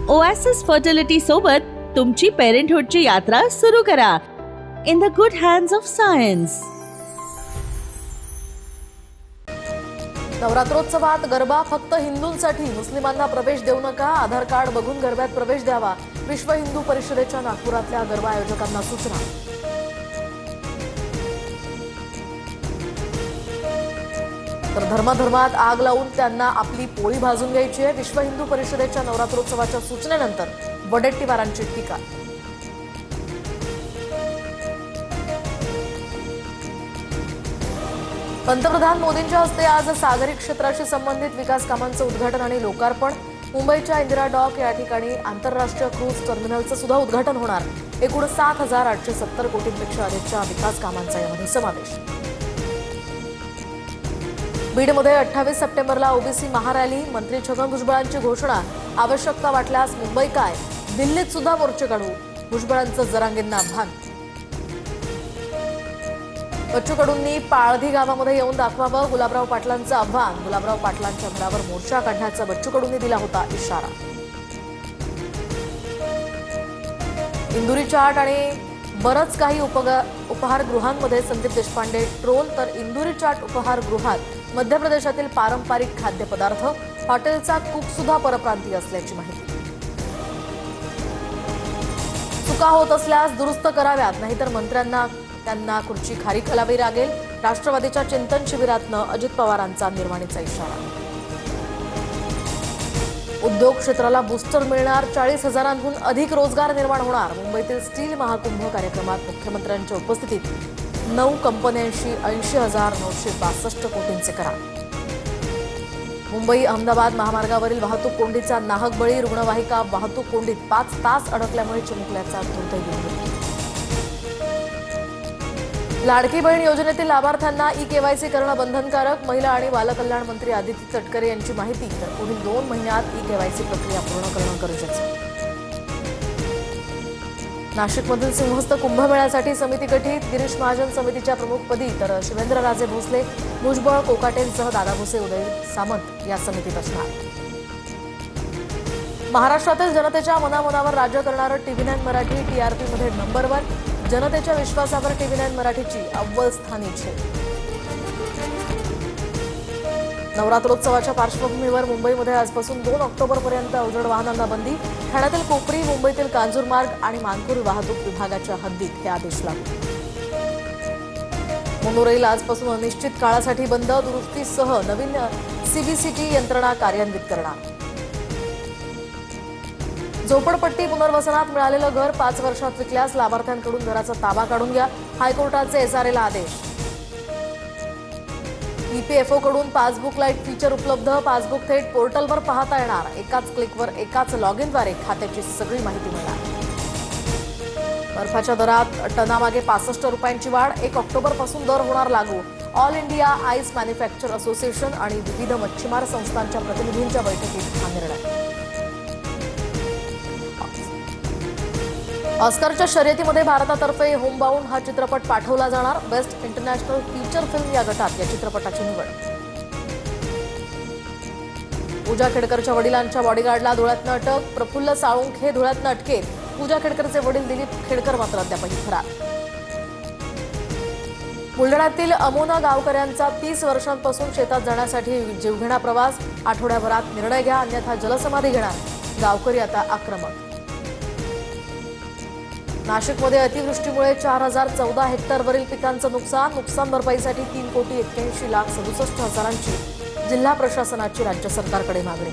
Oasis fertility सोबत तुमची पेरेंटहुडची यात्रा सुरू करा in the good hands of science. नवरात्रोत्सवात गरबा फक्त हिंदूंसाठी, मुस्लिमांना प्रवेश देऊ नका, आधार कार्ड बघून गरब्यात प्रवेश द्यावा, विश्व हिंदू परिषदेच्या नागपुरातल्या गरबा आयोजकांना सूचना। तर धर्माधर्मात आग लावून त्यांना आपली पोळी भाजून घ्यायची आहे, विश्व हिंदू परिषदेच्या नवरात्रोत्सवाच्या सूचनेनंतर वडेट्टीवारांची टीका। पंतप्रधान मोदींच्या हस्ते आज सागरी क्षेत्राशी संबंधित विकास कामांचं उद्घाटन आणि लोकार्पण। मुंबईच्या इंदिरा डॉक या ठिकाणी आंतरराष्ट्रीय क्रूज टर्मिनलचं सुद्धा उद्घाटन होणार। एकूण 7,870 कोटींपेक्षा अधिकच्या विकास कामांचा यामध्ये समावेश। बीडमध्ये 28 सप्टेंबरला ओबीसी महारॅली, मंत्री छगन भुजबळांची घोषणा, आवश्यकता वाटल्यास मुंबई काय, दिल्लीत सुद्धा मोर्चे काढू, भुजबळांचं जरांगेंना भान। बच्चू कडूंनी पाळधी गावामध्ये येऊन दाखवावं, गुलाबराव पाटलांचं आव्हान, गुलाबराव पाटलांच्या घरावर मोर्चा काढण्याचा बच्चू कडूंनी दिला होता इशारा। इंदुरी चाट आणि बरंच काही उपहारगृहांमध्ये संदीप देशपांडे ट्रोल, तर इंदुरी चाट उपहारगृहात मध्य प्रदेशातील पारंपरिक खाद्यपदार्थ, हॉटेलचा कुक सुद्धा परप्रांतीय असल्याची माहिती। चुका होत असल्यास दुरुस्त कराव्यात, नाहीतर मंत्र्यांना त्यांना खुर्ची खाली घालावी लागेल, राष्ट्रवादीच्या चिंतन शिबिरातनं अजित पवारांचा निर्वाणीचा इशारा। उद्योग क्षेत्राला बूस्टर मिळणार, 40,000 अधिक रोजगार निर्माण होणार। मुंबईतील स्टील महाकुंभ कार्यक्रमात मुख्यमंत्र्यांच्या उपस्थितीत 9 कंपन्यांशी 80,962 कोटींचे करार। मुंबई अहमदाबाद महामार्गावरील वाहतूक कोंडीचा नाहक बळी, रुग्णवाहिका वाहतूक कोंडीत 5 तास अडकल्यामुळे चिमुकल्याचा दुर्दैवी मृत्यू। लाडकी बहीण योजनेतील लाभार्थ्यांना ई-केवायसी करणं बंधनकारक, महिला आणि बालकल्याण मंत्री आदिती तटकरे यांची माहिती। तर पुढील 2 महिन्यात ई-केवायसी प्रक्रिया पूर्ण करणं गरजेचं। नाशिकमधील सिंहस्थ कुंभमेळ्यासाठी समिती गठीत, गिरीश महाजन समितीच्या प्रमुखपदी, तर शिवेंद्रराजे भोसले, भुजबळ, कोकाटेंसह दादा भुसे, उदय सामंत या समितीत असणार। महाराष्ट्रातील जनतेच्या मनामनावर राज्य करणारं TV9 मराठी TRPमध्ये नंबर 1, जनतेच्या विश्वासावर TV9 मराठीची अव्वल स्थानी झेप। नवरात्रोत्सवाच्या पार्श्वभूमीवर मुंबईमध्ये आजपासून 2 ऑक्टोबरपर्यंत अवजड वाहनांना बंदी, ठाण्यातील कोपरी, मुंबईतील कांजूरमार्ग आणि मानपूर वाहतूक विभागाच्या हद्दीत हे आदेश लागू। मोनोरेल आजपासून अनिश्चित काळासाठी बंद, दुरुस्तीसह नवीन CBCT यंत्रणा कार्यान्वित करणार। झोपडपट्टी पुनर्वसनात मिळालेलं घर 5 वर्षात विकल्यास लाभार्थ्यांकडून घराचा ताबा काढून घ्या, हायकोर्टाचे SRAला आदेश। EPFO कडून पासबुक लाईट फीचर उपलब्ध, पासबुक थेट पोर्टलवर पाहता येणार, एकाच क्लिकवर एकाच लॉगिनद्वारे खात्याची सगळी माहिती मिळणार। बर्फाच्या दरात टनामागे 65 रुपयांची वाढ, 1 ऑक्टोबरपासून दर होणार लागू। All India ice manufacture association आणि विविध मच्छीमार संस्थांच्या प्रतिनिधींच्या बैठकीत हा निर्णय। ऑस्करच्या शर्यतीमध्ये भारतातर्फे होमबाउंड हा चित्रपट पाठवला जाणार, बेस्ट इंटरनॅशनल फीचर फिल्म या गटात या चित्रपटाची निवड। पूजा खेडकरच्या वडिलांच्या बॉडीगार्डला धुळ्यातनं अटक, प्रफुल्ल साळुंखे हे धुळ्यातनं अटकेत, पूजा खेडकरचे वडील दिलीप खेडकर मात्र अद्यापही फरार। बुलढाण्यातील अमोना गावकऱ्यांचा 30 वर्षांपासून शेतात जाण्यासाठी जीवघेणा प्रवास, आठवड्याभरात निर्णय घ्या अन्यथा जलसमाधी घेणार, गावकरी आता आक्रमक। नाशिकमध्ये अतिवृष्टीमुळे 4,014 हेक्टरवरील पिकांचं नुकसान भरपाईसाठी 3,81,67,67 जिल्हा प्रशासनाची राज्य सरकारकडे मागणी।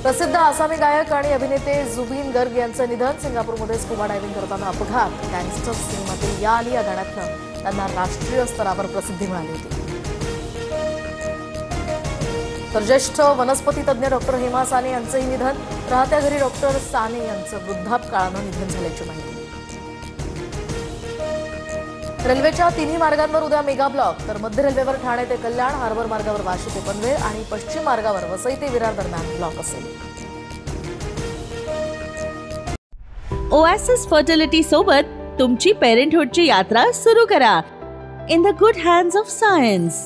प्रसिद्ध आसामी गायक आणि अभिनेते जुबिन गर्ग यांचं निधन, सिंगापूरमध्ये स्कुबा डायव्हिंग करताना अपघात। गँगस्टर्स सिनेमातील या आली या गाण्यातनं त्यांना राष्ट्रीय स्तरावर प्रसिद्धी मिळाली होती। तर ज्येष्ठ वनस्पती तज्ज्ञ डॉक्टर हेमा साने यांचंही निधन, राहत्या घरी डॉक्टर साने यांचं वृद्धापकाळानं निधन झाल्याची माहिती। रेल्वेच्या 3ही मार्गांवर उद्या मेगा ब्लॉक, तर मध्य रेल्वेवर ठाणे ते कल्याण, हार्बर मार्गावर वाशी ते पनवेल आणि पश्चिम मार्गावर वसई ते विरार दरम्यान ब्लॉक असेल। ओएसिस फर्टिलिटी सोबत तुमची पेरेंटहुडची यात्रा सुरू करा in the good hands of science.